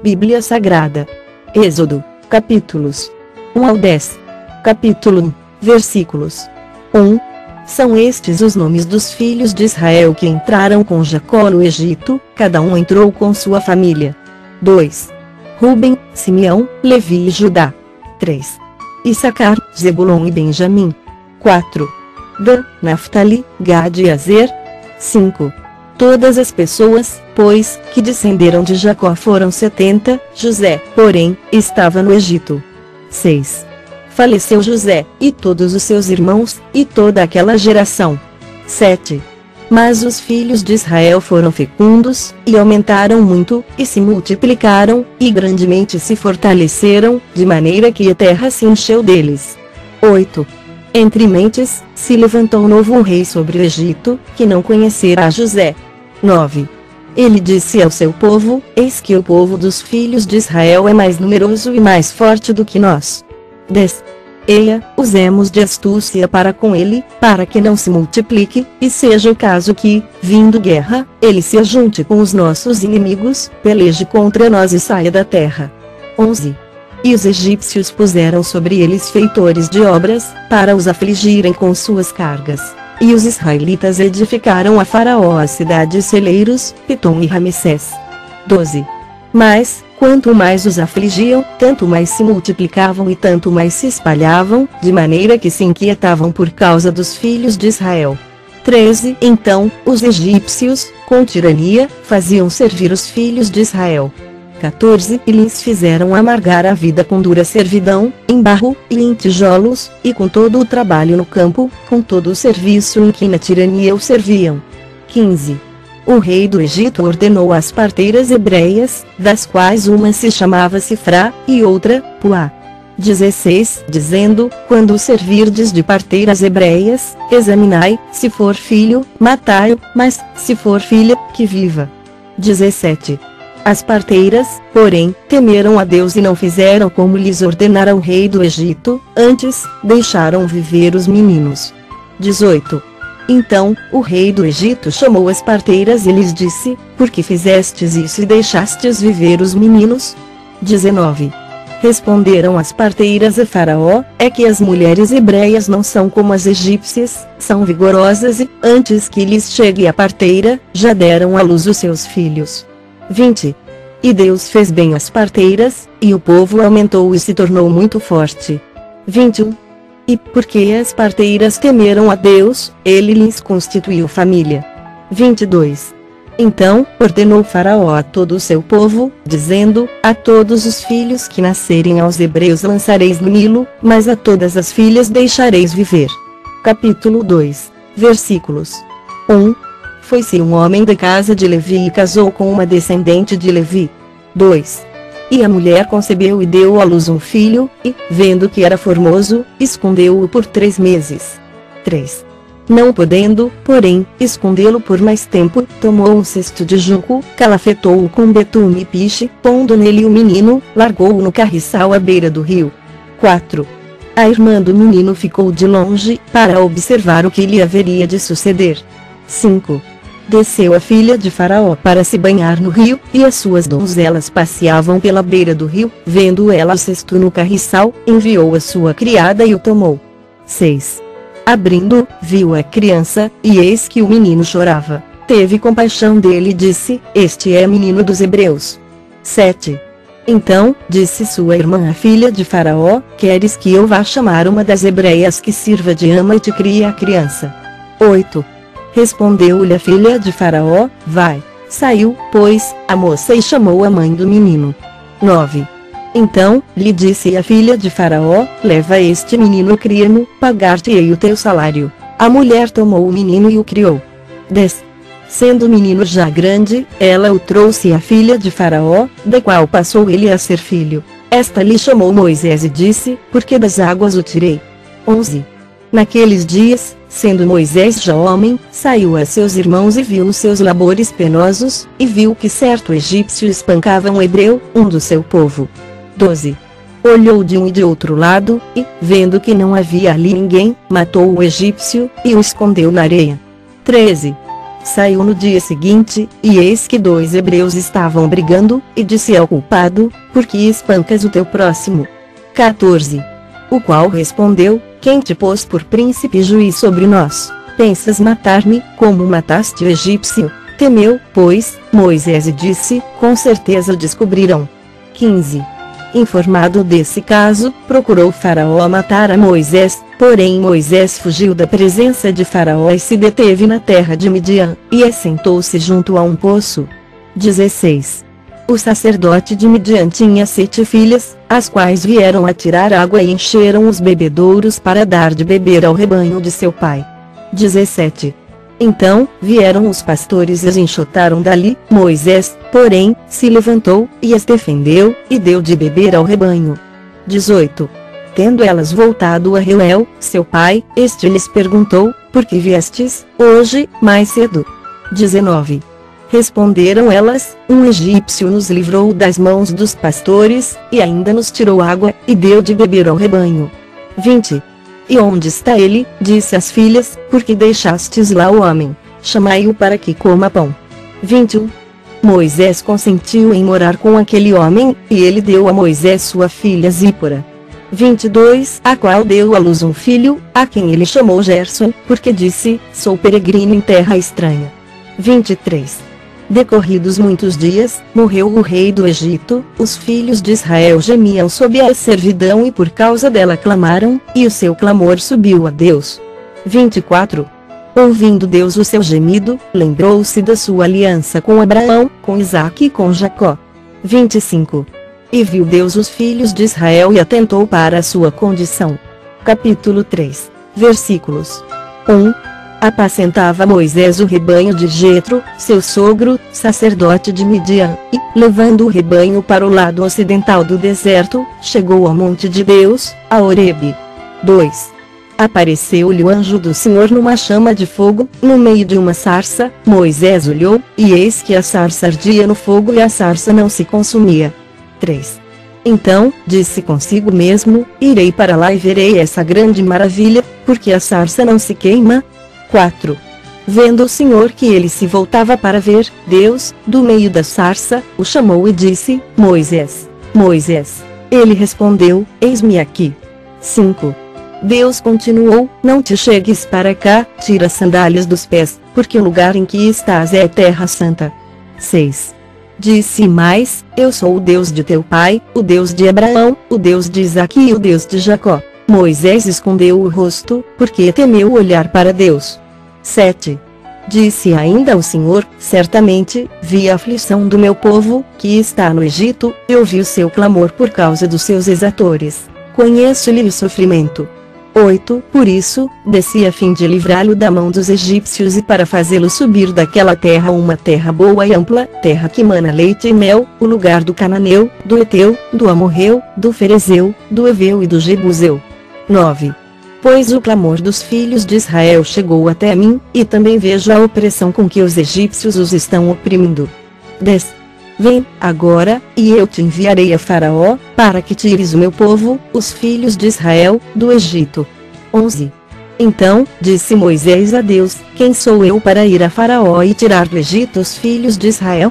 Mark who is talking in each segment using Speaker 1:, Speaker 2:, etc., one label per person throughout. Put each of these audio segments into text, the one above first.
Speaker 1: Bíblia Sagrada. Êxodo, capítulos 1 ao 10. Capítulo 1, versículos 1. São estes os nomes dos filhos de Israel que entraram com Jacó no Egito, cada um entrou com sua família. 2. Ruben, Simeão, Levi e Judá. 3. Issacar, Zebulon e Benjamim. 4. Dan, Naftali, Gade e Azer. 5. Todas as pessoas, pois, que descenderam de Jacó foram 70, José, porém, estava no Egito. 6. Faleceu José, e todos os seus irmãos, e toda aquela geração. 7. Mas os filhos de Israel foram fecundos, e aumentaram muito, e se multiplicaram, e grandemente se fortaleceram, de maneira que a terra se encheu deles. 8. Entre mentes, se levantou novo rei sobre o Egito, que não conhecerá José. 9. Ele disse ao seu povo: Eis que o povo dos filhos de Israel é mais numeroso e mais forte do que nós. 10. Eia, usemos de astúcia para com ele, para que não se multiplique, e seja o caso que, vindo guerra, ele se ajunte com os nossos inimigos, peleje contra nós e saia da terra. 11. E os egípcios puseram sobre eles feitores de obras, para os afligirem com suas cargas. E os israelitas edificaram a Faraó as cidades celeiros, Pitom e Ramessés. 12. Mas, quanto mais os afligiam, tanto mais se multiplicavam e tanto mais se espalhavam, de maneira que se inquietavam por causa dos filhos de Israel. 13. Então, os egípcios, com tirania, faziam servir os filhos de Israel. 14. E lhes fizeram amargar a vida com dura servidão, em barro, e em tijolos, e com todo o trabalho no campo, com todo o serviço em que na tirania o serviam. 15. O rei do Egito ordenou às parteiras hebreias, das quais uma se chamava Sifrá, e outra, Puá. 16. Dizendo: Quando o servirdes de parteiras hebreias, examinai, se for filho, matai-o, mas, se for filha, que viva. 17. As parteiras, porém, temeram a Deus e não fizeram como lhes ordenara o rei do Egito, antes, deixaram viver os meninos. 18. Então, o rei do Egito chamou as parteiras e lhes disse: Por que fizestes isso e deixastes viver os meninos? 19. Responderam as parteiras a Faraó: É que as mulheres hebreias não são como as egípcias, são vigorosas e, antes que lhes chegue a parteira, já deram à luz os seus filhos. 20. E Deus fez bem às parteiras, e o povo aumentou e se tornou muito forte. 21. E porque as parteiras temeram a Deus, ele lhes constituiu família. 22. Então, ordenou Faraó a todo o seu povo, dizendo: A todos os filhos que nascerem aos hebreus lançareis no Nilo, mas a todas as filhas deixareis viver. Capítulo 2, versículos 1. Foi-se um homem da casa de Levi e casou com uma descendente de Levi. 2. E a mulher concebeu e deu à luz um filho, e, vendo que era formoso, escondeu-o por 3 meses. 3. Não podendo, porém, escondê-lo por mais tempo, tomou um cesto de junco, calafetou-o com betume e piche, pondo nele o menino, largou-o no carriçal à beira do rio. 4. A irmã do menino ficou de longe, para observar o que lhe haveria de suceder. 5. Desceu a filha de Faraó para se banhar no rio, e as suas donzelas passeavam pela beira do rio, vendo ela o cesto no carriçal, enviou a sua criada e o tomou. 6. Abrindo, viu a criança, e eis que o menino chorava. Teve compaixão dele e disse: Este é menino dos hebreus. 7. Então, disse sua irmã a filha de Faraó: Queres que eu vá chamar uma das hebreias que sirva de ama e te crie a criança? 8. Respondeu-lhe a filha de Faraó: Vai. Saiu, pois, a moça e chamou a mãe do menino. 9. Então, lhe disse a filha de Faraó: Leva este menino e cria-mo, pagar-te-ei o teu salário. A mulher tomou o menino e o criou. 10. Sendo o menino já grande, ela o trouxe à filha de Faraó, da qual passou ele a ser filho. Esta lhe chamou Moisés e disse: Porque das águas o tirei. 11. Naqueles dias, sendo Moisés já homem, saiu a seus irmãos e viu os seus labores penosos, e viu que certo egípcio espancava um hebreu, um do seu povo. 12. Olhou de um e de outro lado, e, vendo que não havia ali ninguém, matou o egípcio, e o escondeu na areia. 13. saiu no dia seguinte, e eis que 2 hebreus estavam brigando, e disse ao culpado: por que espancas o teu próximo? 14. O qual respondeu: quem te pôs por príncipe e juiz sobre nós? Pensas matar-me, como mataste o egípcio? Temeu, pois, Moisés e disse: com certeza descobrirão. 15. Informado desse caso, procurou Faraó matar a Moisés, porém Moisés fugiu da presença de Faraó e se deteve na terra de Midian, e assentou-se junto a um poço. 16. O sacerdote de Midian tinha 7 filhas, as quais vieram a tirar água e encheram os bebedouros para dar de beber ao rebanho de seu pai. 17. Então, vieram os pastores e as enxotaram dali. Moisés, porém, se levantou, e as defendeu, e deu de beber ao rebanho. 18. Tendo elas voltado a Reuel, seu pai, este lhes perguntou: por que viestes, hoje, mais cedo? 19. Responderam elas: um egípcio nos livrou das mãos dos pastores, e ainda nos tirou água, e deu de beber ao rebanho. 20. E onde está ele? Disse às filhas: porque deixastes lá o homem? Chamai-o para que coma pão. 21. Moisés consentiu em morar com aquele homem, e ele deu a Moisés sua filha Zípora. 22. A qual deu à luz um filho, a quem ele chamou Gerson, porque disse: sou peregrino em terra estranha. 23. Decorridos muitos dias, morreu o rei do Egito, os filhos de Israel gemiam sob a servidão e por causa dela clamaram, e o seu clamor subiu a Deus. 24. Ouvindo Deus o seu gemido, lembrou-se da sua aliança com Abraão, com Isaque e com Jacó. 25. E viu Deus os filhos de Israel e atentou para a sua condição. Capítulo 3. Versículos 1. Apacentava Moisés o rebanho de Jetro, seu sogro, sacerdote de Midian, e, levando o rebanho para o lado ocidental do deserto, chegou ao monte de Deus, a Horebe. 2. Apareceu-lhe o anjo do Senhor numa chama de fogo, no meio de uma sarça. Moisés olhou, e eis que a sarça ardia no fogo e a sarça não se consumia. 3. Então, disse consigo mesmo: irei para lá e verei essa grande maravilha, porque a sarça não se queima. 4. Vendo o Senhor que ele se voltava para ver, Deus, do meio da sarça, o chamou e disse: Moisés, Moisés. Ele respondeu: eis-me aqui. 5. Deus continuou: não te chegues para cá, tira as sandálias dos pés, porque o lugar em que estás é terra santa. 6. Disse mais: eu sou o Deus de teu pai, o Deus de Abraão, o Deus de Isaque e o Deus de Jacó. Moisés escondeu o rosto, porque temeu olhar para Deus. 7. Disse ainda o Senhor: certamente, vi a aflição do meu povo, que está no Egito, e ouvi o seu clamor por causa dos seus exatores. Conheço-lhe o sofrimento. 8. Por isso, desci a fim de livrá-lo da mão dos egípcios e para fazê-lo subir daquela terra, uma terra boa e ampla, terra que mana leite e mel, o lugar do cananeu, do Eteu, do Amorreu, do Ferezeu, do Eveu e do Jebuseu. 9. Pois o clamor dos filhos de Israel chegou até mim, e também vejo a opressão com que os egípcios os estão oprimindo. 10. Vem, agora, e eu te enviarei a Faraó, para que tires o meu povo, os filhos de Israel, do Egito. 11. Então, disse Moisés a Deus: quem sou eu para ir a Faraó e tirar do Egito os filhos de Israel?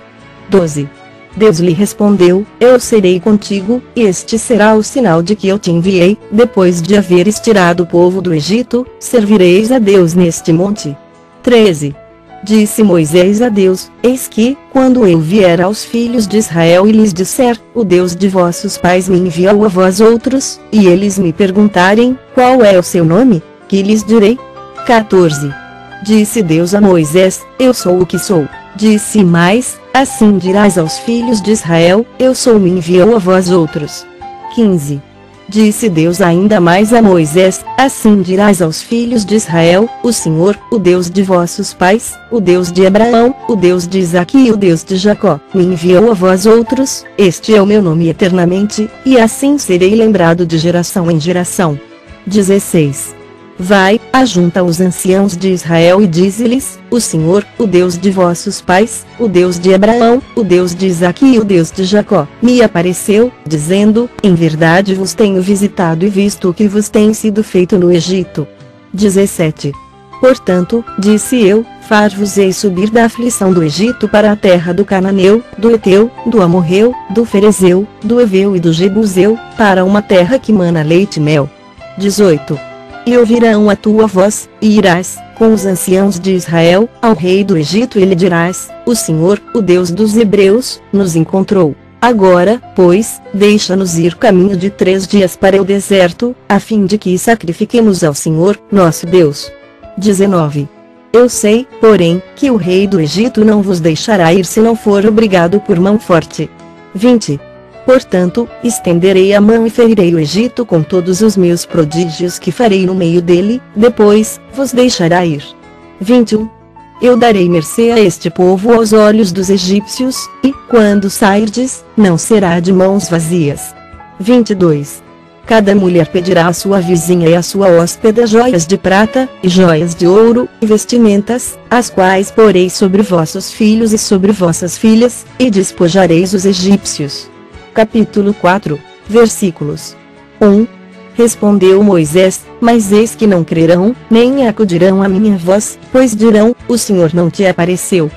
Speaker 1: 12. Deus lhe respondeu: eu serei contigo, e este será o sinal de que eu te enviei. Depois de haveres tirado o povo do Egito, servireis a Deus neste monte. 13. Disse Moisés a Deus: eis que, quando eu vier aos filhos de Israel e lhes disser: o Deus de vossos pais me enviou a vós outros, e eles me perguntarem: qual é o seu nome? Que lhes direi? 14. Disse Deus a Moisés: eu sou o que sou. Disse mais: assim dirás aos filhos de Israel: eu sou, me enviou a vós outros. 15. Disse Deus ainda mais a Moisés: assim dirás aos filhos de Israel: o Senhor, o Deus de vossos pais, o Deus de Abraão, o Deus de Isaque e o Deus de Jacó, me enviou a vós outros. Este é o meu nome eternamente, e assim serei lembrado de geração em geração. 16. Vai, ajunta os anciãos de Israel e dize-lhes: o Senhor, o Deus de vossos pais, o Deus de Abraão, o Deus de Isaque e o Deus de Jacó, me apareceu, dizendo: em verdade vos tenho visitado e visto o que vos tem sido feito no Egito. 17. Portanto, disse eu: far-vos-ei subir da aflição do Egito para a terra do Cananeu, do Eteu, do Amorreu, do Ferezeu, do Eveu e do Jebuseu, para uma terra que mana leite e mel. 18. E ouvirão a tua voz, e irás, com os anciãos de Israel, ao rei do Egito e lhe dirás: o Senhor, o Deus dos Hebreus, nos encontrou. Agora, pois, deixa-nos ir caminho de 3 dias para o deserto, a fim de que sacrifiquemos ao Senhor, nosso Deus. 19. Eu sei, porém, que o rei do Egito não vos deixará ir se não for obrigado por mão forte. 20. Portanto, estenderei a mão e ferirei o Egito com todos os meus prodígios que farei no meio dele, depois, vos deixará ir. 21. Eu darei mercê a este povo aos olhos dos egípcios, e, quando sairdes, não será de mãos vazias. 22. Cada mulher pedirá à sua vizinha e à sua hóspeda joias de prata, e joias de ouro, e vestimentas, as quais porei sobre vossos filhos e sobre vossas filhas, e despojareis os egípcios. Capítulo 4, versículos 1. Respondeu Moisés: mas eis que não crerão, nem acudirão à minha voz, pois dirão: o Senhor não te apareceu.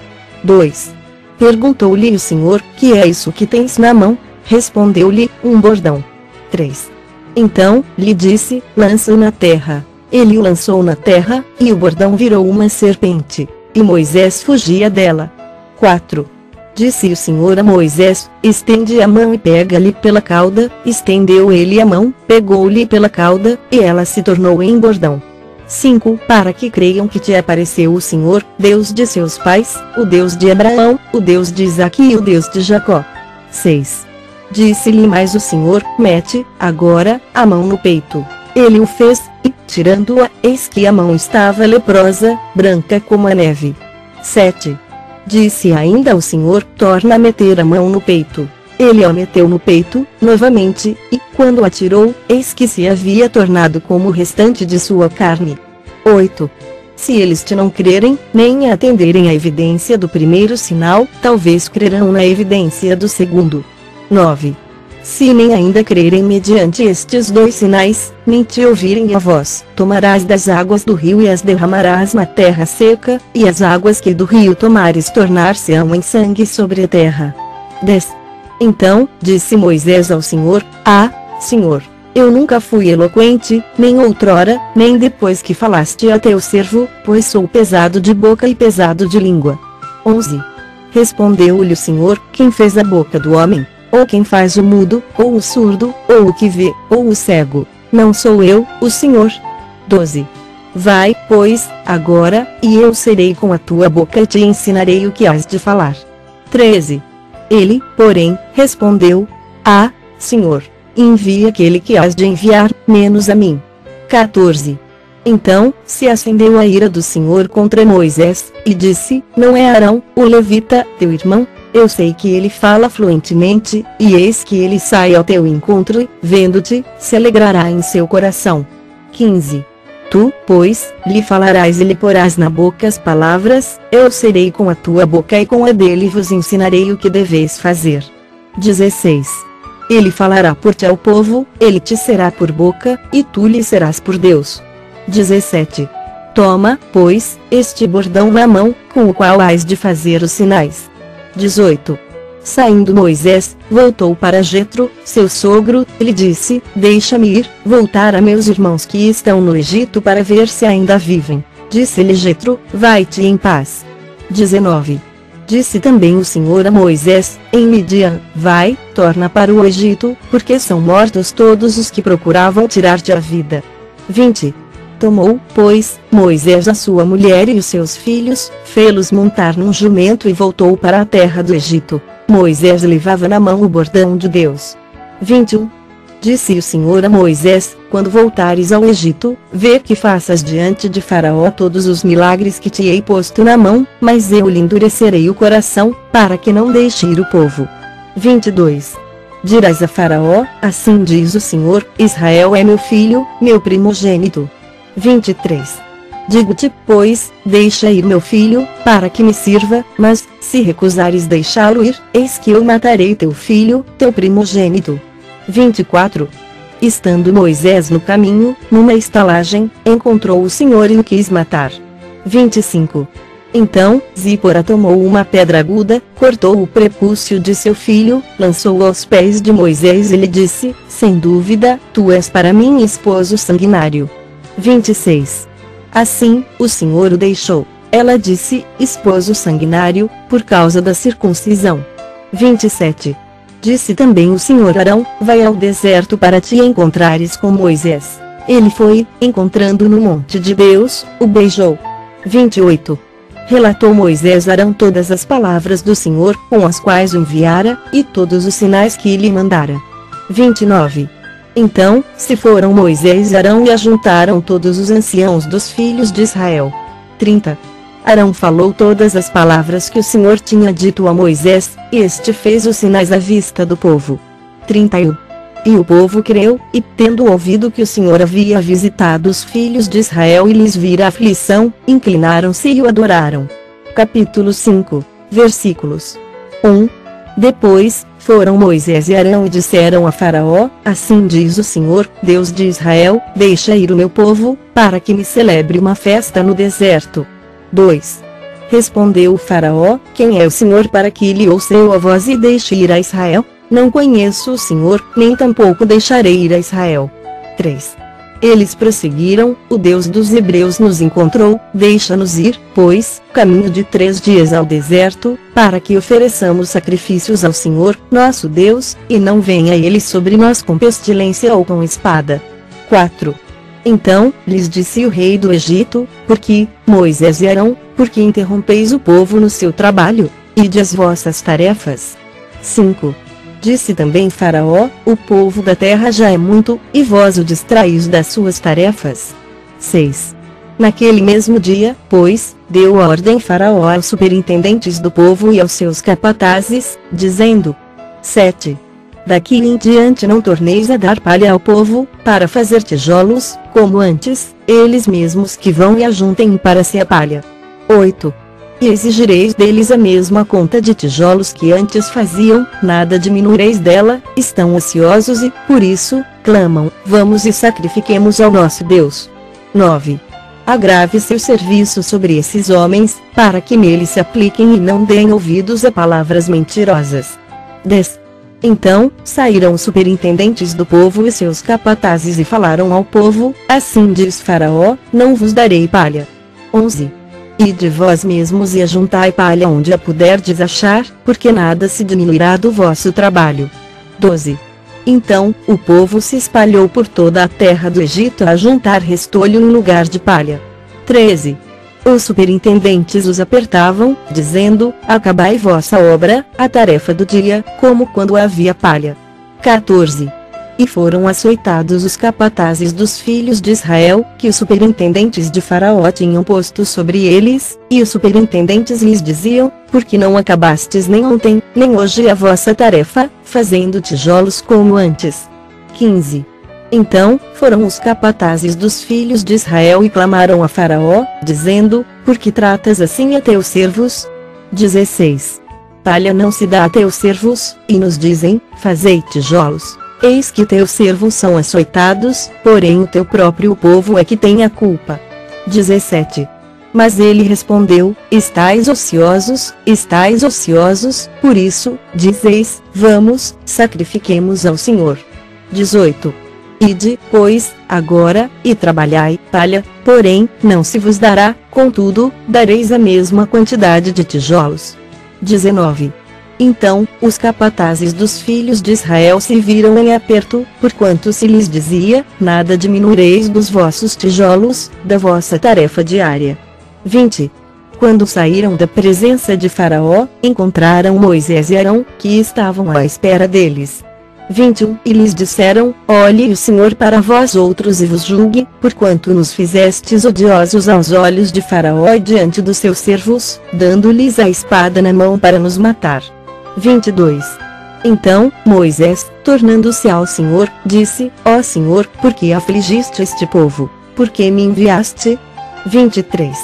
Speaker 1: 2. Perguntou-lhe o Senhor: que é isso que tens na mão? Respondeu-lhe: um bordão. 3. Então, lhe disse: lança-o na terra. Ele o lançou na terra, e o bordão virou uma serpente, e Moisés fugia dela. 4. Disse o Senhor a Moisés: estende a mão e pega-lhe pela cauda. Estendeu ele a mão, pegou-lhe pela cauda, e ela se tornou em bordão. 5. Para que creiam que te apareceu o Senhor, Deus de seus pais, o Deus de Abraão, o Deus de Isaque e o Deus de Jacó. 6. Disse-lhe mais o Senhor: mete, agora, a mão no peito. Ele o fez, e, tirando-a, eis que a mão estava leprosa, branca como a neve. 7. Disse ainda o Senhor: torna a meter a mão no peito. Ele a meteu no peito, novamente, e, quando a tirou, eis que se havia tornado como o restante de sua carne. 8. Se eles te não crerem, nem atenderem à evidência do primeiro sinal, talvez crerão na evidência do segundo. 9. Se nem ainda crerem mediante estes 2 sinais, nem te ouvirem a voz, tomarás das águas do rio e as derramarás na terra seca, e as águas que do rio tomares tornar-se-ão em sangue sobre a terra. 10. Então, disse Moisés ao Senhor: ah, Senhor, eu nunca fui eloquente, nem outrora, nem depois que falaste a teu servo, pois sou pesado de boca e pesado de língua. 11. Respondeu-lhe o Senhor: quem fez a boca do homem? Ou quem faz o mudo, ou o surdo, ou o que vê, ou o cego? Não sou eu, o Senhor. 12. Vai, pois, agora, e eu serei com a tua boca e te ensinarei o que has de falar. 13. Ele, porém, respondeu: ah, Senhor, envia aquele que has de enviar, menos a mim. 14. Então, se acendeu a ira do Senhor contra Moisés, e disse: não é Arão, o levita, teu irmão? Eu sei que ele fala fluentemente, e eis que ele sai ao teu encontro e, vendo-te, se alegrará em seu coração. 15. Tu, pois, lhe falarás e lhe porás na boca as palavras: eu serei com a tua boca e com a dele e vos ensinarei o que deveis fazer. 16. Ele falará por ti ao povo, ele te será por boca, e tu lhe serás por Deus. 17. Toma, pois, este bordão na mão, com o qual hás de fazer os sinais. 18. Saindo Moisés, voltou para Jetro, seu sogro, e lhe disse: deixa-me ir, voltar a meus irmãos que estão no Egito para ver se ainda vivem. Disse-lhe Jetro: vai-te em paz. 19. Disse também o Senhor a Moisés, em Midian: vai, torna para o Egito, porque são mortos todos os que procuravam tirar-te a vida. 20. Tomou, pois, Moisés a sua mulher e os seus filhos, fê-los montar num jumento e voltou para a terra do Egito. Moisés levava na mão o bordão de Deus. 21. Disse o Senhor a Moisés: quando voltares ao Egito, vê que faças diante de Faraó todos os milagres que te hei posto na mão, mas eu lhe endurecerei o coração, para que não deixe ir o povo. 22. Dirás a Faraó: assim diz o Senhor: Israel é meu filho, meu primogênito. 23. Digo-te, pois, deixa ir meu filho, para que me sirva, mas, se recusares deixá-lo ir, eis que eu matarei teu filho, teu primogênito. 24. Estando Moisés no caminho, numa estalagem, encontrou o Senhor e o quis matar. 25. Então, Zípora tomou uma pedra aguda, cortou o prepúcio de seu filho, lançou-o aos pés de Moisés e lhe disse: sem dúvida, tu és para mim esposo sanguinário. 26. Assim, o Senhor o deixou. Ela disse: esposo sanguinário, por causa da circuncisão. 27. Disse também o Senhor a Arão: vai ao deserto para te encontrares com Moisés. Ele foi, encontrando no monte de Deus, o beijou. 28. Relatou Moisés a Arão todas as palavras do Senhor, com as quais o enviara, e todos os sinais que lhe mandara. 29. Então, se foram Moisés e Arão e ajuntaram todos os anciãos dos filhos de Israel. 30. Arão falou todas as palavras que o Senhor tinha dito a Moisés, e este fez os sinais à vista do povo. 31. E o povo creu, e tendo ouvido que o Senhor havia visitado os filhos de Israel e lhes vira a aflição, inclinaram-se e o adoraram. Capítulo 5, versículos 1. Depois, foram Moisés e Arão e disseram a Faraó: assim diz o Senhor, Deus de Israel, deixa ir o meu povo, para que me celebre uma festa no deserto. 2. Respondeu o Faraó: quem é o Senhor para que lhe ouça eu a voz e deixe ir a Israel? Não conheço o Senhor, nem tampouco deixarei ir a Israel. 3. Eles prosseguiram: o Deus dos Hebreus nos encontrou, deixa-nos ir, pois, caminho de 3 dias ao deserto, para que ofereçamos sacrifícios ao Senhor, nosso Deus, e não venha ele sobre nós com pestilência ou com espada. 4. Então, lhes disse o rei do Egito: porque, Moisés e Arão, porque interrompeis o povo no seu trabalho, ide as vossas tarefas. 5. Disse também Faraó: o povo da terra já é muito, e vós o distraís das suas tarefas. 6. Naquele mesmo dia, pois, deu ordem Faraó aos superintendentes do povo e aos seus capatazes, dizendo: 7. Daqui em diante não torneis a dar palha ao povo, para fazer tijolos, como antes, eles mesmos que vão e ajuntem para si a palha. 8. E exigireis deles a mesma conta de tijolos que antes faziam, nada diminuireis dela, estão ociosos e, por isso, clamam: vamos e sacrifiquemos ao nosso Deus. 9. Agrave-se o serviço sobre esses homens, para que neles se apliquem e não deem ouvidos a palavras mentirosas. 10. Então, saíram os superintendentes do povo e seus capatazes e falaram ao povo: assim diz Faraó, não vos darei palha. 11. Ide vós mesmos e ajuntai palha onde a puderdes achar, porque nada se diminuirá do vosso trabalho. 12. Então, o povo se espalhou por toda a terra do Egito a juntar restolho em lugar de palha. 13. Os superintendentes os apertavam, dizendo: acabai vossa obra, a tarefa do dia, como quando havia palha. 14. E foram açoitados os capatazes dos filhos de Israel, que os superintendentes de Faraó tinham posto sobre eles, e os superintendentes lhes diziam: por que não acabastes nem ontem, nem hoje a vossa tarefa, fazendo tijolos como antes? 15. Então, foram os capatazes dos filhos de Israel e clamaram a Faraó, dizendo: por que tratas assim a teus servos? 16. Palha não se dá a teus servos, e nos dizem: fazei tijolos. Eis que teus servos são açoitados, porém o teu próprio povo é que tem a culpa. 17. Mas ele respondeu: estais ociosos, por isso, dizeis: vamos, sacrifiquemos ao Senhor. 18. Ide, pois, agora, e trabalhai, palha, porém, não se vos dará, contudo, dareis a mesma quantidade de tijolos. 19. Então, os capatazes dos filhos de Israel se viram em aperto, porquanto se lhes dizia: nada diminuireis dos vossos tijolos, da vossa tarefa diária. 20. Quando saíram da presença de Faraó, encontraram Moisés e Arão, que estavam à espera deles. 21. E lhes disseram: olhe o Senhor para vós outros e vos julgue, porquanto nos fizestes odiosos aos olhos de Faraó e diante dos seus servos, dando-lhes a espada na mão para nos matar. 22. Então, Moisés, tornando-se ao Senhor, disse: ó Senhor, por que afligiste este povo? Por que me enviaste? 23.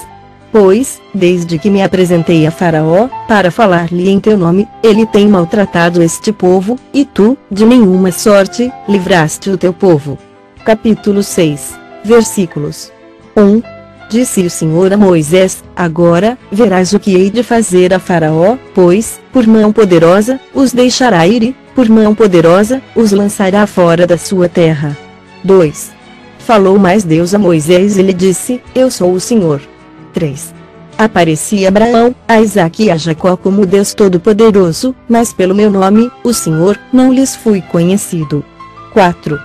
Speaker 1: Pois, desde que me apresentei a Faraó, para falar-lhe em teu nome, ele tem maltratado este povo, e tu, de nenhuma sorte, livraste o teu povo. Capítulo 6, versículos 1. Disse o Senhor a Moisés: agora, verás o que hei de fazer a Faraó, pois, por mão poderosa, os deixará ir e, por mão poderosa, os lançará fora da sua terra. 2. Falou mais Deus a Moisés e lhe disse: eu sou o Senhor. 3. Apareci a Abraão, a Isaque e a Jacó como Deus Todo-Poderoso, mas pelo meu nome, o Senhor, não lhes fui conhecido. 4.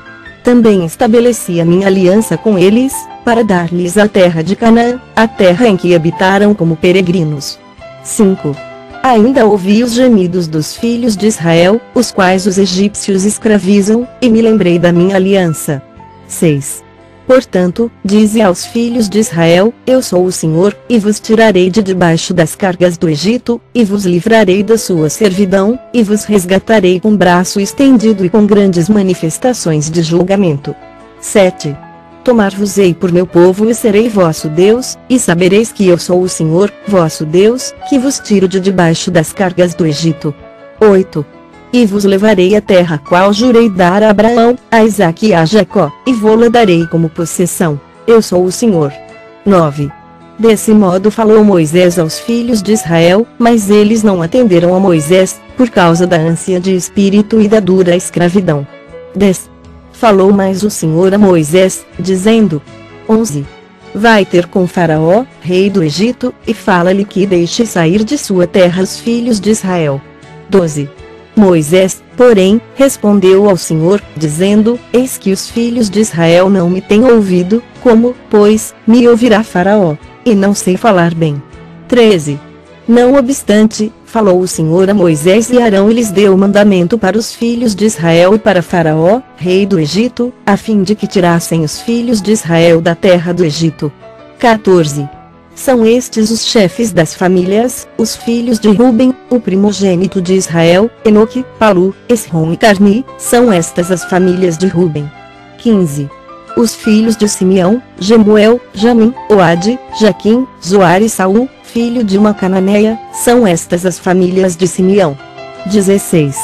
Speaker 1: Também estabeleci a minha aliança com eles, para dar-lhes a terra de Canaã, a terra em que habitaram como peregrinos. 5. Ainda ouvi os gemidos dos filhos de Israel, os quais os egípcios escravizam, e me lembrei da minha aliança. 6. Portanto, dize aos filhos de Israel: eu sou o Senhor, e vos tirarei de debaixo das cargas do Egito, e vos livrarei da sua servidão, e vos resgatarei com braço estendido e com grandes manifestações de julgamento. 7. Tomar-vos-ei por meu povo e serei vosso Deus, e sabereis que eu sou o Senhor, vosso Deus, que vos tiro de debaixo das cargas do Egito. 8. E vos levarei à terra qual jurei dar a Abraão, a Isaque e a Jacó, e vô-la darei como possessão. Eu sou o Senhor. 9. Desse modo falou Moisés aos filhos de Israel, mas eles não atenderam a Moisés, por causa da ânsia de espírito e da dura escravidão. 10. Falou mais o Senhor a Moisés, dizendo: 11. Vai ter com Faraó, rei do Egito, e fala-lhe que deixe sair de sua terra os filhos de Israel. 12. Moisés, porém, respondeu ao Senhor, dizendo: eis que os filhos de Israel não me têm ouvido, como, pois, me ouvirá Faraó, e não sei falar bem. 13. Não obstante, falou o Senhor a Moisés e Arão e lhes deu mandamento para os filhos de Israel e para Faraó, rei do Egito, a fim de que tirassem os filhos de Israel da terra do Egito. 14. São estes os chefes das famílias, os filhos de Ruben, o primogênito de Israel: Enoque, Palu, Esrom e Carmi, são estas as famílias de Ruben. 15. Os filhos de Simeão: Jemuel, Jamim, Oade, Jaquim, Zoar e Saul, filho de uma cananeia, são estas as famílias de Simeão. 16.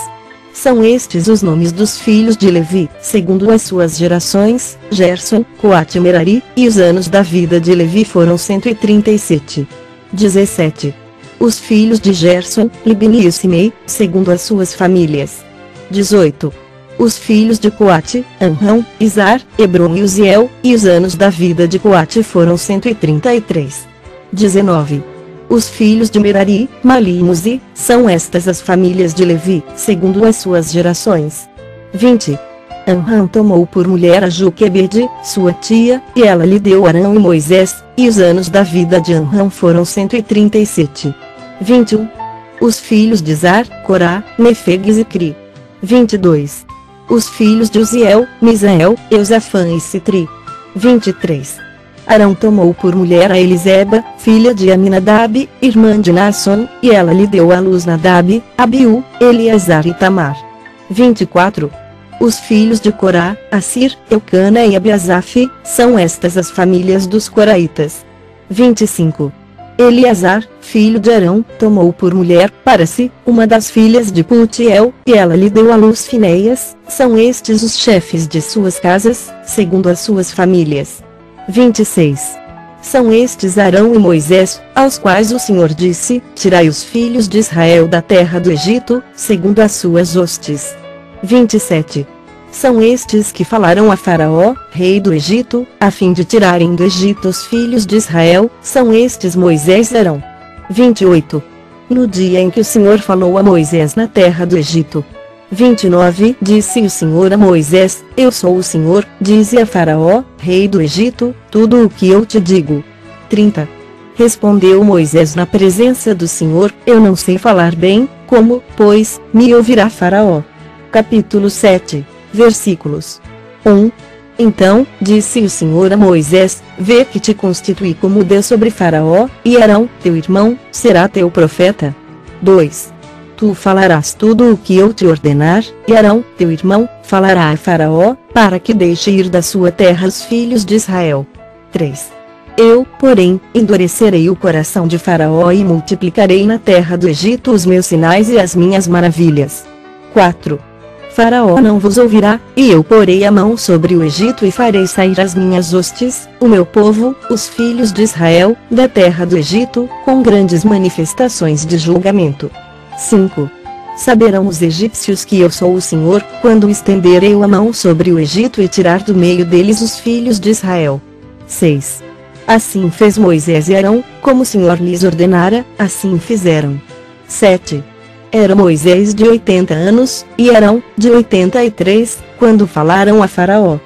Speaker 1: São estes os nomes dos filhos de Levi, segundo as suas gerações: Gerson, Coate e Merari, e os anos da vida de Levi foram 137. 17. Os filhos de Gerson: Libni e Simei, segundo as suas famílias. 18. Os filhos de Coate: Amrão, Izar, Hebron e Uziel, e os anos da vida de Coate foram 133. 19. Os filhos de Merari, Mali e Muzi, são estas as famílias de Levi, segundo as suas gerações. 20. Amram tomou por mulher a Joquebede, sua tia, e ela lhe deu Arão e Moisés, e os anos da vida de Amram foram 137. 21. Os filhos de Zar, Corá, Nefeg e Cri. 22. Os filhos de Uziel, Misael, Eusafã e Citri. 23. Arão tomou por mulher a Eliseba, filha de Aminadab, irmã de Naasson, e ela lhe deu à luz Nadab, Abiú, Eleazar e Tamar. 24. Os filhos de Corá, Assir, Eucana e Abiasaf, são estas as famílias dos coraitas. 25. Eleazar, filho de Arão, tomou por mulher, para si, uma das filhas de Putiel, e ela lhe deu à luz Finéias, são estes os chefes de suas casas, segundo as suas famílias. 26. São estes Arão e Moisés, aos quais o Senhor disse: tirai os filhos de Israel da terra do Egito, segundo as suas hostes. 27. São estes que falaram a Faraó, rei do Egito, a fim de tirarem do Egito os filhos de Israel, são estes Moisés e Arão. 28. No dia em que o Senhor falou a Moisés na terra do Egito. 29. Disse o Senhor a Moisés: eu sou o Senhor, dize a Faraó, rei do Egito, tudo o que eu te digo. 30. Respondeu Moisés na presença do Senhor: eu não sei falar bem, como, pois, me ouvirá Faraó. Capítulo 7, versículos 1. Então, disse o Senhor a Moisés: vê que te constituí como Deus sobre Faraó, e Arão, teu irmão, será teu profeta. 2. Tu falarás tudo o que eu te ordenar, e Arão, teu irmão, falará a Faraó, para que deixe ir da sua terra os filhos de Israel. 3. Eu, porém, endurecerei o coração de Faraó e multiplicarei na terra do Egito os meus sinais e as minhas maravilhas. 4. Faraó não vos ouvirá, e eu porei a mão sobre o Egito e farei sair as minhas hostes, o meu povo, os filhos de Israel, da terra do Egito, com grandes manifestações de julgamento. 5. Saberão os egípcios que eu sou o Senhor, quando estenderei a mão sobre o Egito e tirar do meio deles os filhos de Israel. 6. Assim fez Moisés e Arão, como o Senhor lhes ordenara, assim fizeram. 7. Era Moisés de 80 anos, e Arão, de 83, quando falaram a Faraó.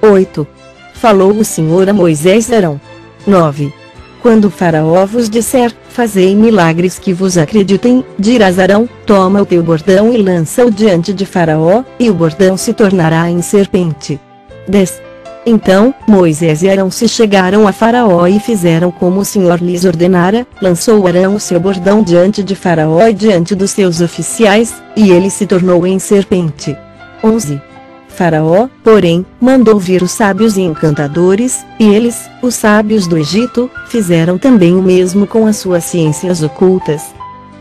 Speaker 1: 8. Falou o Senhor a Moisés e Arão. 9. Quando Faraó vos disser, fazei milagres que vos acreditem, dirás a Arão, toma o teu bordão e lança-o diante de Faraó, e o bordão se tornará em serpente. 10. Então, Moisés e Arão se chegaram a Faraó e fizeram como o Senhor lhes ordenara, lançou Arão o seu bordão diante de Faraó e diante dos seus oficiais, e ele se tornou em serpente. 11. Faraó, porém, mandou vir os sábios e encantadores, e eles, os sábios do Egito, fizeram também o mesmo com as suas ciências ocultas.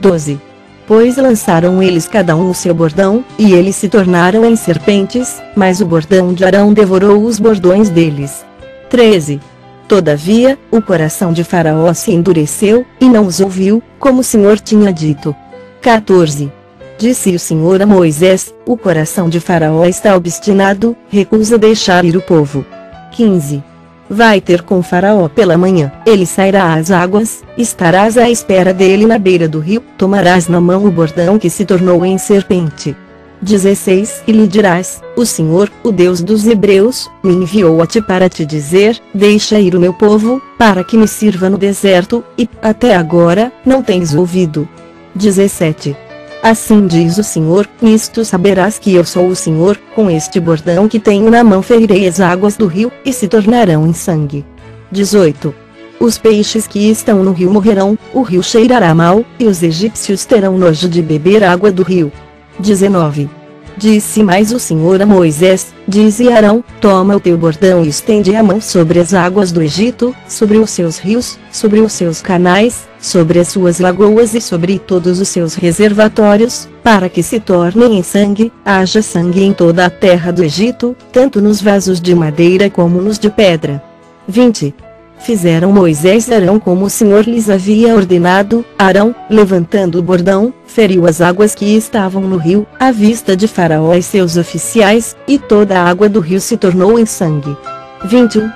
Speaker 1: 12. Pois lançaram eles cada um o seu bordão, e eles se tornaram em serpentes, mas o bordão de Arão devorou os bordões deles. 13. Todavia, o coração de Faraó se endureceu, e não os ouviu, como o Senhor tinha dito. 14. Disse o Senhor a Moisés, o coração de Faraó está obstinado, recusa deixar ir o povo. 15. Vai ter com Faraó pela manhã, ele sairá às águas, estarás à espera dele na beira do rio, tomarás na mão o bordão que se tornou em serpente. 16. E lhe dirás, o Senhor, o Deus dos Hebreus, me enviou a ti para te dizer, deixa ir o meu povo, para que me sirva no deserto, e, até agora, não tens ouvido. 17. Assim diz o Senhor, nisto saberás que eu sou o Senhor, com este bordão que tenho na mão ferirei as águas do rio, e se tornarão em sangue. 18. Os peixes que estão no rio morrerão, o rio cheirará mal, e os egípcios terão nojo de beber água do rio. 19. Disse mais o Senhor a Moisés, dize a Arão, toma o teu bordão e estende a mão sobre as águas do Egito, sobre os seus rios, sobre os seus canais, sobre as suas lagoas e sobre todos os seus reservatórios, para que se tornem em sangue, haja sangue em toda a terra do Egito, tanto nos vasos de madeira como nos de pedra. 20. Fizeram Moisés e Arão como o Senhor lhes havia ordenado. Arão, levantando o bordão, feriu as águas que estavam no rio, à vista de Faraó e seus oficiais, e toda a água do rio se tornou em sangue. 21.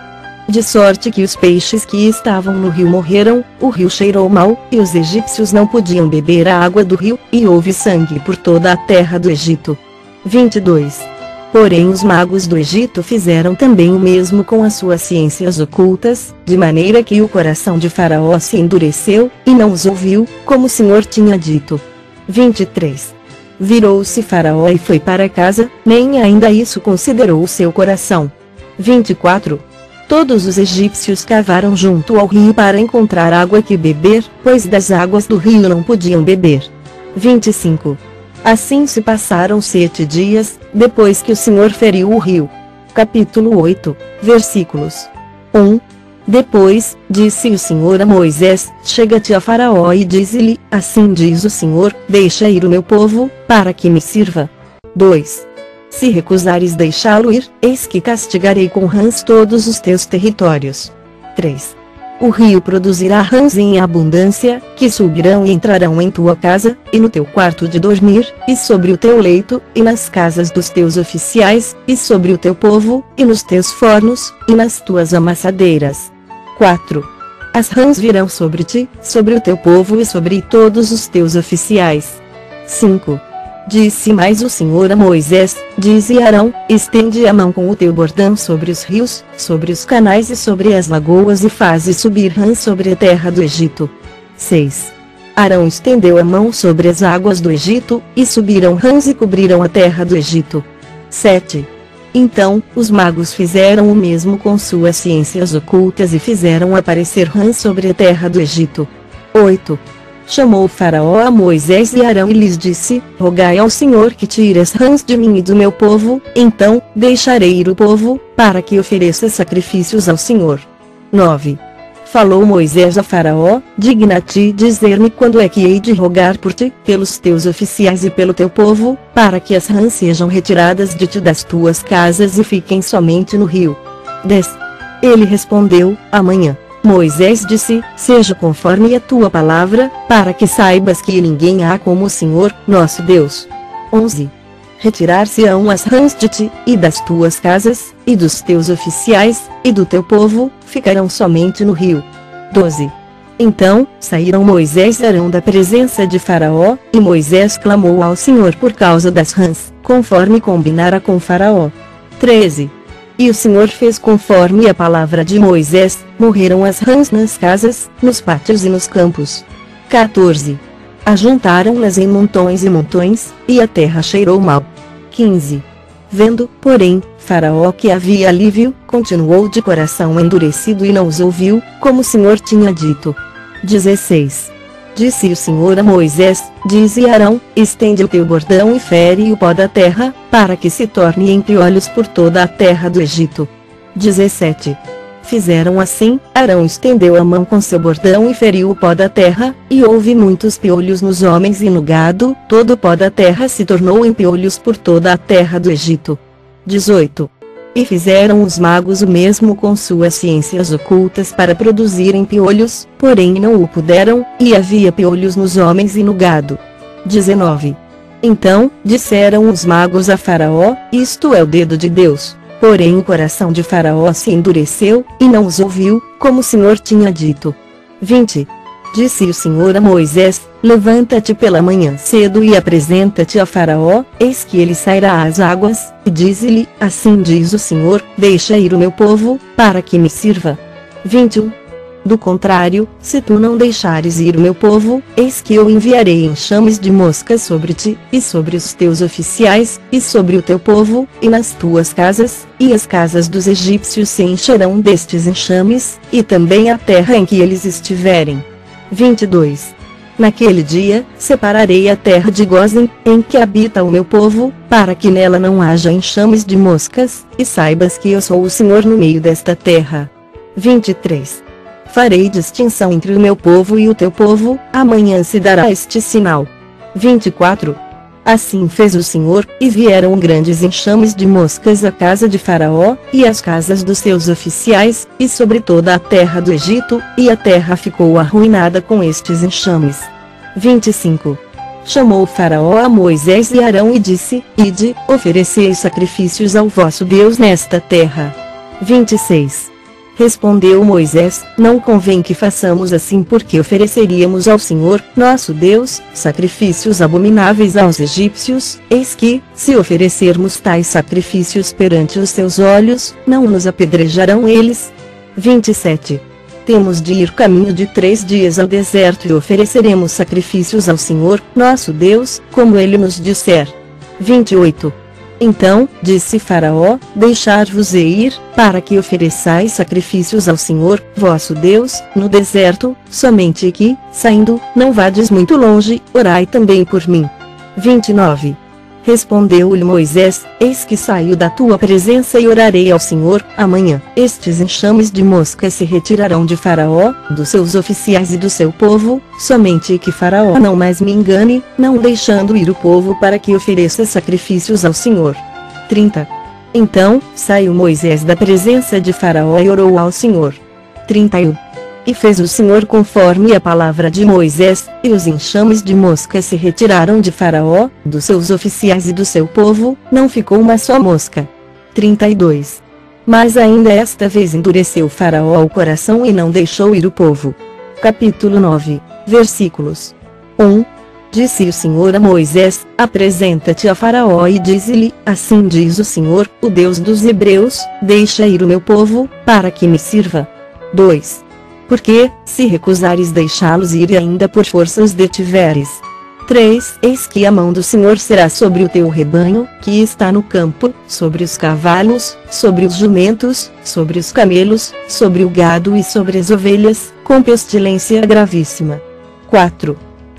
Speaker 1: De sorte que os peixes que estavam no rio morreram, o rio cheirou mal, e os egípcios não podiam beber a água do rio, e houve sangue por toda a terra do Egito. 22. Porém os magos do Egito fizeram também o mesmo com as suas ciências ocultas, de maneira que o coração de Faraó se endureceu, e não os ouviu, como o Senhor tinha dito. 23. Virou-se Faraó e foi para casa, nem ainda isso considerou o seu coração. 24. Todos os egípcios cavaram junto ao rio para encontrar água que beber, pois das águas do rio não podiam beber. 25. Assim se passaram 7 dias, depois que o Senhor feriu o rio. Capítulo 8, versículos 1. Depois, disse o Senhor a Moisés, chega-te a Faraó e dize-lhe, assim diz o Senhor, deixa ir o meu povo, para que me sirva. 2. Se recusares deixá-lo ir, eis que castigarei com rãs todos os teus territórios. 3. O rio produzirá rãs em abundância, que subirão e entrarão em tua casa, e no teu quarto de dormir, e sobre o teu leito, e nas casas dos teus oficiais, e sobre o teu povo, e nos teus fornos, e nas tuas amassadeiras. 4. As rãs virão sobre ti, sobre o teu povo e sobre todos os teus oficiais. 5. Disse mais o Senhor a Moisés, dize a Arão, estende a mão com o teu bordão sobre os rios, sobre os canais e sobre as lagoas e faze subir rãs sobre a terra do Egito. 6. Arão estendeu a mão sobre as águas do Egito, e subiram rãs e cobriram a terra do Egito. 7. Então, os magos fizeram o mesmo com suas ciências ocultas e fizeram aparecer rãs sobre a terra do Egito. 8. Chamou Faraó a Moisés e Arão e lhes disse, rogai ao Senhor que tire as rãs de mim e do meu povo, então, deixarei ir o povo, para que ofereça sacrifícios ao Senhor. 9. Falou Moisés a Faraó: digna-te dizer-me quando é que hei de rogar por ti, pelos teus oficiais e pelo teu povo, para que as rãs sejam retiradas de ti das tuas casas e fiquem somente no rio. 10. Ele respondeu: amanhã. Moisés disse: seja conforme a tua palavra, para que saibas que ninguém há como o Senhor, nosso Deus. 11. Retirar-se-ão as rãs de ti, e das tuas casas, e dos teus oficiais, e do teu povo, ficarão somente no rio. 12. Então, saíram Moisés e Arão da presença de Faraó, e Moisés clamou ao Senhor por causa das rãs, conforme combinara com Faraó. 13. E o Senhor fez conforme a palavra de Moisés, morreram as rãs nas casas, nos pátios e nos campos. 14. Ajuntaram-nas em montões e montões, e a terra cheirou mal. 15. Vendo, porém, Faraó que havia alívio, continuou de coração endurecido e não os ouviu, como o Senhor tinha dito. 16. Disse o Senhor a Moisés: dize a Arão: estende o teu bordão e fere o pó da terra, para que se torne em piolhos por toda a terra do Egito. 17. Fizeram assim, Arão estendeu a mão com seu bordão e feriu o pó da terra, e houve muitos piolhos nos homens e no gado, todo o pó da terra se tornou em piolhos por toda a terra do Egito. 18. E fizeram os magos o mesmo com suas ciências ocultas para produzirem piolhos, porém não o puderam, e havia piolhos nos homens e no gado. 19. Então, disseram os magos a Faraó: isto é o dedo de Deus. Porém o coração de Faraó se endureceu, e não os ouviu, como o Senhor tinha dito. 20. Disse o Senhor a Moisés: levanta-te pela manhã cedo e apresenta-te a Faraó, eis que ele sairá às águas, e dize-lhe: assim diz o Senhor, deixa ir o meu povo, para que me sirva. 21. Do contrário, se tu não deixares ir o meu povo, eis que eu enviarei enxames de moscas sobre ti, e sobre os teus oficiais, e sobre o teu povo, e nas tuas casas, e as casas dos egípcios se encherão destes enxames, e também a terra em que eles estiverem. 22. Naquele dia, separarei a terra de Gósen, em que habita o meu povo, para que nela não haja enxames de moscas, e saibas que eu sou o Senhor no meio desta terra. 23. Farei distinção entre o meu povo e o teu povo, amanhã se dará este sinal. 24. Assim fez o Senhor, e vieram grandes enxames de moscas à casa de Faraó, e às casas dos seus oficiais, e sobre toda a terra do Egito, e a terra ficou arruinada com estes enxames. 25. Chamou Faraó a Moisés e Arão e disse: ide, oferecei sacrifícios ao vosso Deus nesta terra. 26. Respondeu Moisés: não convém que façamos assim, porque ofereceríamos ao Senhor, nosso Deus, sacrifícios abomináveis aos egípcios, eis que, se oferecermos tais sacrifícios perante os teus olhos, não nos apedrejarão eles. 27. Temos de ir caminho de 3 dias ao deserto e ofereceremos sacrifícios ao Senhor, nosso Deus, como ele nos disser. 28. Então, disse Faraó: deixar-vos-ei ir, para que ofereçais sacrifícios ao Senhor, vosso Deus, no deserto, somente que, saindo, não vades muito longe, orai também por mim. 29. Respondeu-lhe Moisés: eis que saio da tua presença e orarei ao Senhor, amanhã, estes enxames de moscas se retirarão de Faraó, dos seus oficiais e do seu povo, somente que Faraó não mais me engane, não deixando ir o povo para que ofereça sacrifícios ao Senhor. 30. Então, saiu Moisés da presença de Faraó e orou ao Senhor. 31. E fez o Senhor conforme a palavra de Moisés, e os enxames de mosca se retiraram de Faraó, dos seus oficiais e do seu povo, não ficou uma só mosca. 32. Mas ainda esta vez endureceu Faraó o coração e não deixou ir o povo. Capítulo 9, versículos 1. Disse o Senhor a Moisés: apresenta-te a Faraó e dize-lhe: assim diz o Senhor, o Deus dos Hebreus, deixa ir o meu povo, para que me sirva. 2. Porque, se recusares deixá-los ir e ainda por força os detiveres. 3. Eis que a mão do Senhor será sobre o teu rebanho, que está no campo, sobre os cavalos, sobre os jumentos, sobre os camelos, sobre o gado e sobre as ovelhas, com pestilência gravíssima. 4.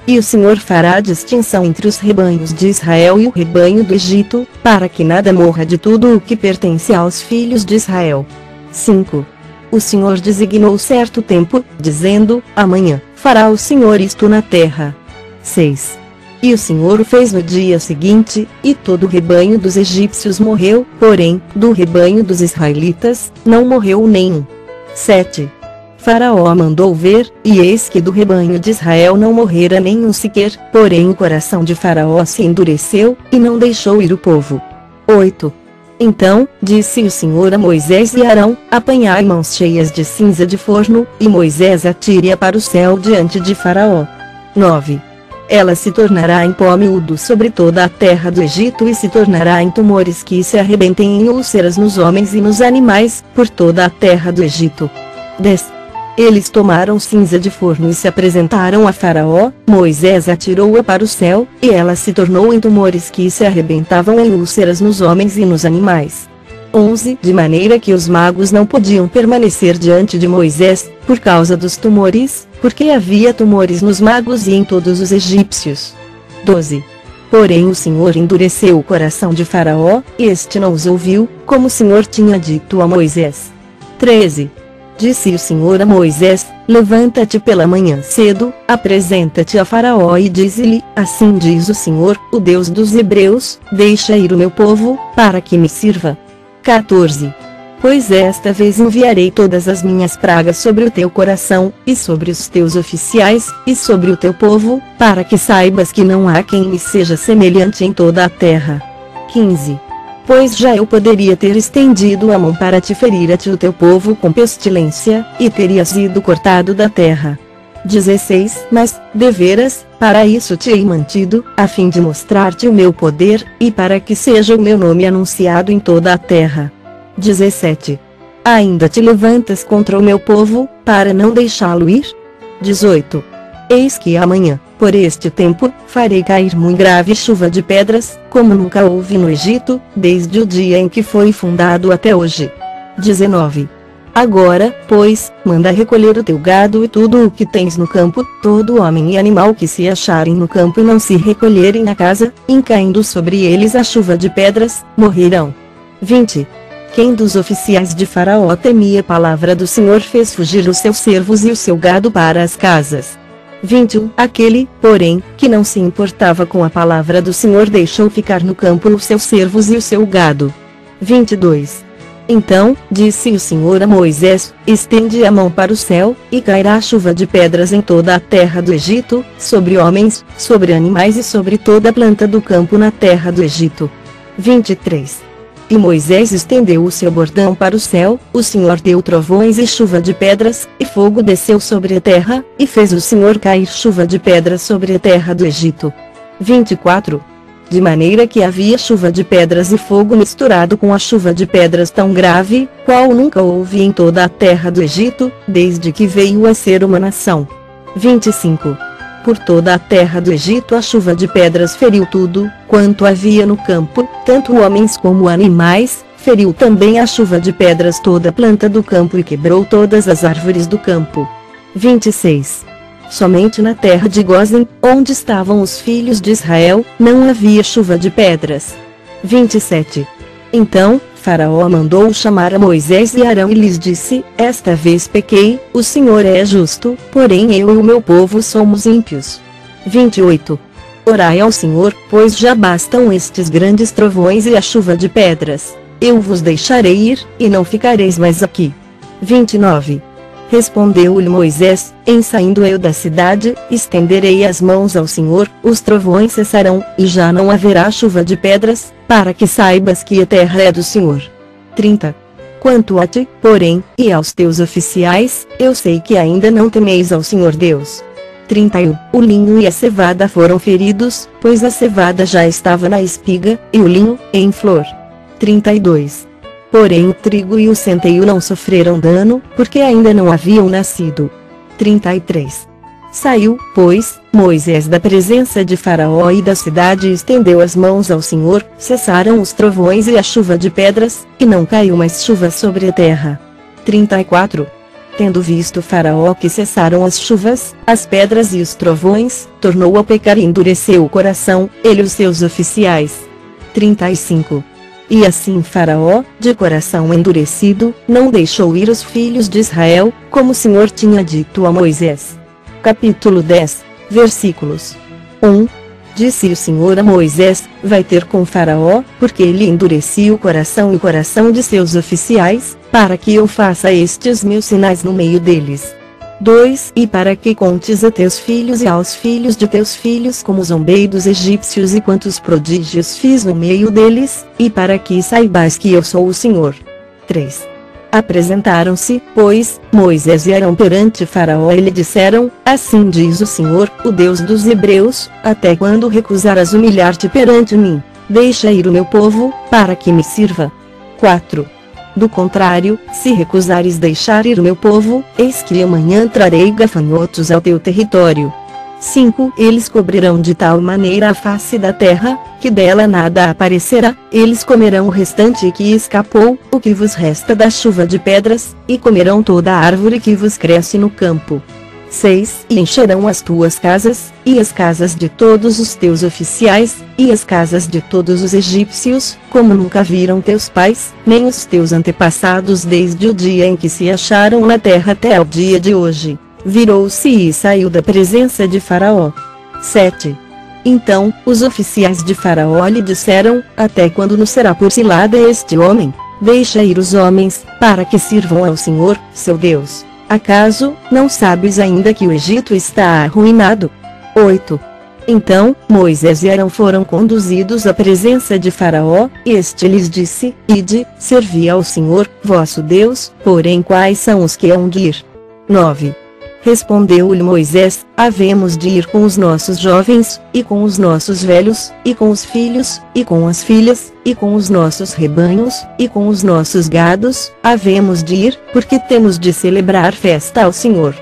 Speaker 1: E o Senhor fará distinção entre os rebanhos de Israel e o rebanho do Egito, para que nada morra de tudo o que pertence aos filhos de Israel. 5. o Senhor designou certo tempo, dizendo: amanhã fará o Senhor isto na terra. 6. E o Senhor o fez no dia seguinte, e todo o rebanho dos egípcios morreu, porém, do rebanho dos israelitas, não morreu nenhum. 7. Faraó mandou ver, e eis que do rebanho de Israel não morrera nenhum sequer, porém o coração de Faraó se endureceu, e não deixou ir o povo. 8. Então, disse o Senhor a Moisés e Arão: apanhai mãos cheias de cinza de forno, e Moisés atire-a para o céu diante de Faraó. 9. Ela se tornará em pó miúdo sobre toda a terra do Egito e se tornará em tumores que se arrebentem em úlceras nos homens e nos animais, por toda a terra do Egito. 10. Eles tomaram cinza de forno e se apresentaram a Faraó, Moisés atirou-a para o céu, e ela se tornou em tumores que se arrebentavam em úlceras nos homens e nos animais. 11. De maneira que os magos não podiam permanecer diante de Moisés, por causa dos tumores, porque havia tumores nos magos e em todos os egípcios. 12. Porém o Senhor endureceu o coração de Faraó, e este não os ouviu, como o Senhor tinha dito a Moisés. 13. Disse o Senhor a Moisés: levanta-te pela manhã cedo, apresenta-te a Faraó e dize-lhe: assim diz o Senhor, o Deus dos Hebreus, deixa ir o meu povo, para que me sirva. 14. Pois esta vez enviarei todas as minhas pragas sobre o teu coração, e sobre os teus oficiais, e sobre o teu povo, para que saibas que não há quem me seja semelhante em toda a terra. 15. Pois já eu poderia ter estendido a mão para te ferir a ti o teu povo com pestilência, e terias sido cortado da terra. 16. Mas, deveras, para isso te hei mantido, a fim de mostrar-te o meu poder, e para que seja o meu nome anunciado em toda a terra. 17. Ainda te levantas contra o meu povo, para não deixá-lo ir? 18. Eis que amanhã, por este tempo, farei cair muito grave chuva de pedras, como nunca houve no Egito, desde o dia em que foi fundado até hoje. 19. Agora, pois, manda recolher o teu gado e tudo o que tens no campo, todo homem e animal que se acharem no campo e não se recolherem na casa, em caindo sobre eles a chuva de pedras, morrerão. 20. Quem dos oficiais de Faraó temia a palavra do Senhor fez fugir os seus servos e o seu gado para as casas. 21. Aquele, porém, que não se importava com a palavra do Senhor deixou ficar no campo os seus servos e o seu gado. 22. Então, disse o Senhor a Moisés: estende a mão para o céu, e cairá chuva de pedras em toda a terra do Egito, sobre homens, sobre animais e sobre toda a planta do campo na terra do Egito. 23. E Moisés estendeu o seu bordão para o céu, o Senhor deu trovões e chuva de pedras, e fogo desceu sobre a terra, e fez o Senhor cair chuva de pedras sobre a terra do Egito. 24. De maneira que havia chuva de pedras e fogo misturado com a chuva de pedras tão grave, qual nunca houve em toda a terra do Egito, desde que veio a ser uma nação. 25. Por toda a terra do Egito a chuva de pedras feriu tudo, quanto havia no campo, tanto homens como animais, feriu também a chuva de pedras toda a planta do campo e quebrou todas as árvores do campo. 26. Somente na terra de Gósen, onde estavam os filhos de Israel, não havia chuva de pedras. 27. Então, Faraó mandou chamar a Moisés e Arão e lhes disse: esta vez pequei, o Senhor é justo, porém eu e o meu povo somos ímpios. 28. Orai ao Senhor, pois já bastam estes grandes trovões e a chuva de pedras. Eu vos deixarei ir, e não ficareis mais aqui. 29. Respondeu-lhe Moisés: em saindo eu da cidade, estenderei as mãos ao Senhor, os trovões cessarão, e já não haverá chuva de pedras, para que saibas que a terra é do Senhor. 30. Quanto a ti, porém, e aos teus oficiais, eu sei que ainda não temeis ao Senhor Deus. 31. O linho e a cevada foram feridos, pois a cevada já estava na espiga, e o linho, em flor. 32. Porém o trigo e o centeio não sofreram dano, porque ainda não haviam nascido. 33. Saiu, pois, Moisés da presença de Faraó e da cidade e estendeu as mãos ao Senhor, cessaram os trovões e a chuva de pedras, e não caiu mais chuva sobre a terra. 34. Tendo visto Faraó que cessaram as chuvas, as pedras e os trovões, tornou a pecar e endureceu o coração, ele e os seus oficiais. 35. E assim Faraó, de coração endurecido, não deixou ir os filhos de Israel, como o Senhor tinha dito a Moisés. Capítulo 10, versículos 1. Disse o Senhor a Moisés: vai ter com Faraó, porque ele endurecia o coração e o coração de seus oficiais, para que eu faça estes meus sinais no meio deles. 2. E para que contes a teus filhos e aos filhos de teus filhos como zombei dos egípcios e quantos prodígios fiz no meio deles, e para que saibais que eu sou o Senhor. 3. Apresentaram-se, pois, Moisés e Arão perante Faraó e lhe disseram: assim diz o Senhor, o Deus dos Hebreus, até quando recusarás humilhar-te perante mim? Deixa ir o meu povo, para que me sirva. 4. Do contrário, se recusares deixar ir o meu povo, eis que amanhã trarei gafanhotos ao teu território. 5. Eles cobrirão de tal maneira a face da terra, que dela nada aparecerá, eles comerão o restante que escapou, o que vos resta da chuva de pedras, e comerão toda a árvore que vos cresce no campo. 6. E encherão as tuas casas, e as casas de todos os teus oficiais, e as casas de todos os egípcios, como nunca viram teus pais, nem os teus antepassados desde o dia em que se acharam na terra até o dia de hoje. Virou-se e saiu da presença de Faraó. 7. Então, os oficiais de Faraó lhe disseram: até quando nos será por cilada este homem? Deixa ir os homens, para que sirvam ao Senhor, seu Deus. Acaso, não sabes ainda que o Egito está arruinado? 8. Então, Moisés e Arão foram conduzidos à presença de Faraó, e este lhes disse: ide, servi ao Senhor, vosso Deus, porém quais são os que hão de ir? 9. Respondeu-lhe Moisés: havemos de ir com os nossos jovens, e com os nossos velhos, e com os filhos, e com as filhas, e com os nossos rebanhos, e com os nossos gados, havemos de ir, porque temos de celebrar festa ao Senhor.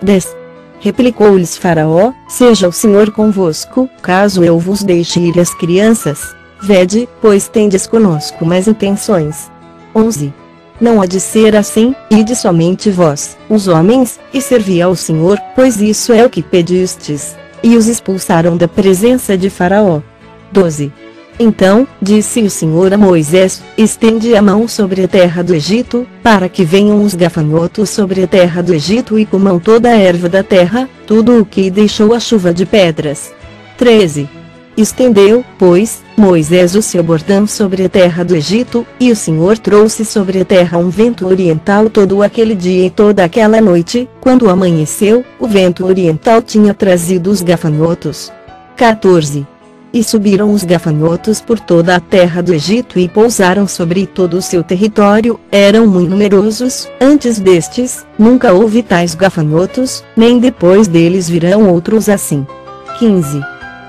Speaker 1: 10. Replicou-lhes Faraó: seja o Senhor convosco, caso eu vos deixe ir as crianças. Vede, pois tendes conosco mais intenções. 11. Não há de ser assim, ide somente vós, os homens, e servi ao Senhor, pois isso é o que pedistes. E os expulsaram da presença de Faraó. 12. Então, disse o Senhor a Moisés: estende a mão sobre a terra do Egito, para que venham os gafanhotos sobre a terra do Egito e comam toda a erva da terra, tudo o que deixou a chuva de pedras. 13. Estendeu, pois, Moisés o seu bordão sobre a terra do Egito, e o Senhor trouxe sobre a terra um vento oriental todo aquele dia e toda aquela noite. Quando amanheceu, o vento oriental tinha trazido os gafanhotos. 14. E subiram os gafanhotos por toda a terra do Egito e pousaram sobre todo o seu território, eram muito numerosos, antes destes, nunca houve tais gafanhotos, nem depois deles virão outros assim. 15.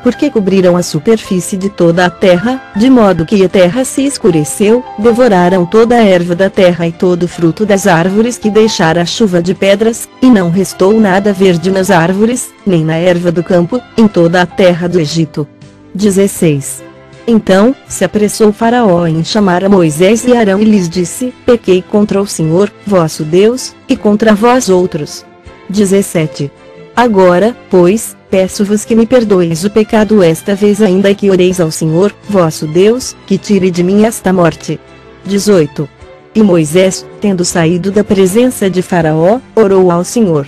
Speaker 1: Porque cobriram a superfície de toda a terra, de modo que a terra se escureceu, devoraram toda a erva da terra e todo o fruto das árvores que deixara a chuva de pedras, e não restou nada verde nas árvores, nem na erva do campo, em toda a terra do Egito. 16. Então, se apressou Faraó em chamar a Moisés e Arão e lhes disse: pequei contra o Senhor, vosso Deus, e contra vós outros. 17. Agora, pois, peço-vos que me perdoeis o pecado esta vez ainda e que oreis ao Senhor, vosso Deus, que tire de mim esta morte. 18. E Moisés, tendo saído da presença de Faraó, orou ao Senhor.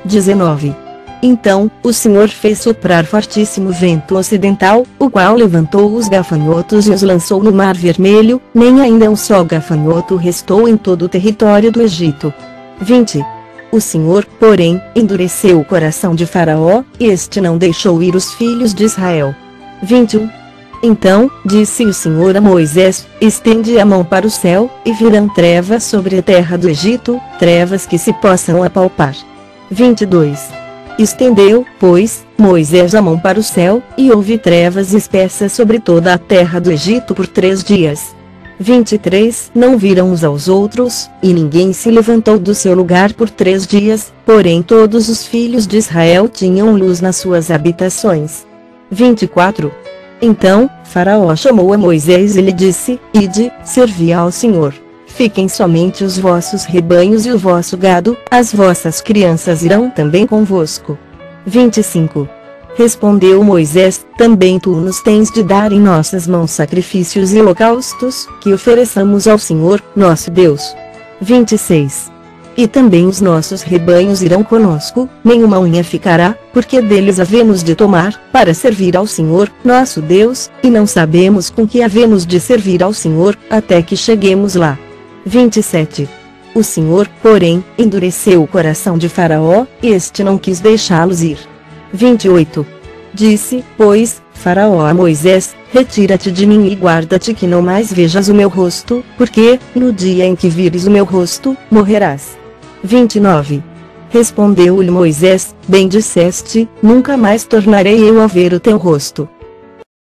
Speaker 1: 19. Então, o Senhor fez soprar fortíssimo vento ocidental, o qual levantou os gafanhotos e os lançou no Mar Vermelho, nem ainda um só gafanhoto restou em todo o território do Egito. 20. O Senhor, porém, endureceu o coração de Faraó, e este não deixou ir os filhos de Israel. 21. Então, disse o Senhor a Moisés: estende a mão para o céu, e virão trevas sobre a terra do Egito, trevas que se possam apalpar. 22. Estendeu, pois, Moisés a mão para o céu, e houve trevas espessas sobre toda a terra do Egito por 3 dias. 23. Não viram uns aos outros, e ninguém se levantou do seu lugar por 3 dias, porém todos os filhos de Israel tinham luz nas suas habitações. 24. Então, Faraó chamou a Moisés e lhe disse: ide, servi ao Senhor. Fiquem somente os vossos rebanhos e o vosso gado, as vossas crianças irão também convosco. 25. Respondeu Moisés: também tu nos tens de dar em nossas mãos sacrifícios e holocaustos, que ofereçamos ao Senhor, nosso Deus. 26. E também os nossos rebanhos irão conosco, nenhuma unha ficará, porque deles havemos de tomar, para servir ao Senhor, nosso Deus, e não sabemos com que havemos de servir ao Senhor, até que cheguemos lá. 27. O Senhor, porém, endureceu o coração de Faraó, e este não quis deixá-los ir. 28. Disse, pois, Faraó a Moisés: retira-te de mim e guarda-te que não mais vejas o meu rosto, porque, no dia em que vires o meu rosto, morrerás. 29. Respondeu-lhe Moisés: bem disseste, nunca mais tornarei eu a ver o teu rosto.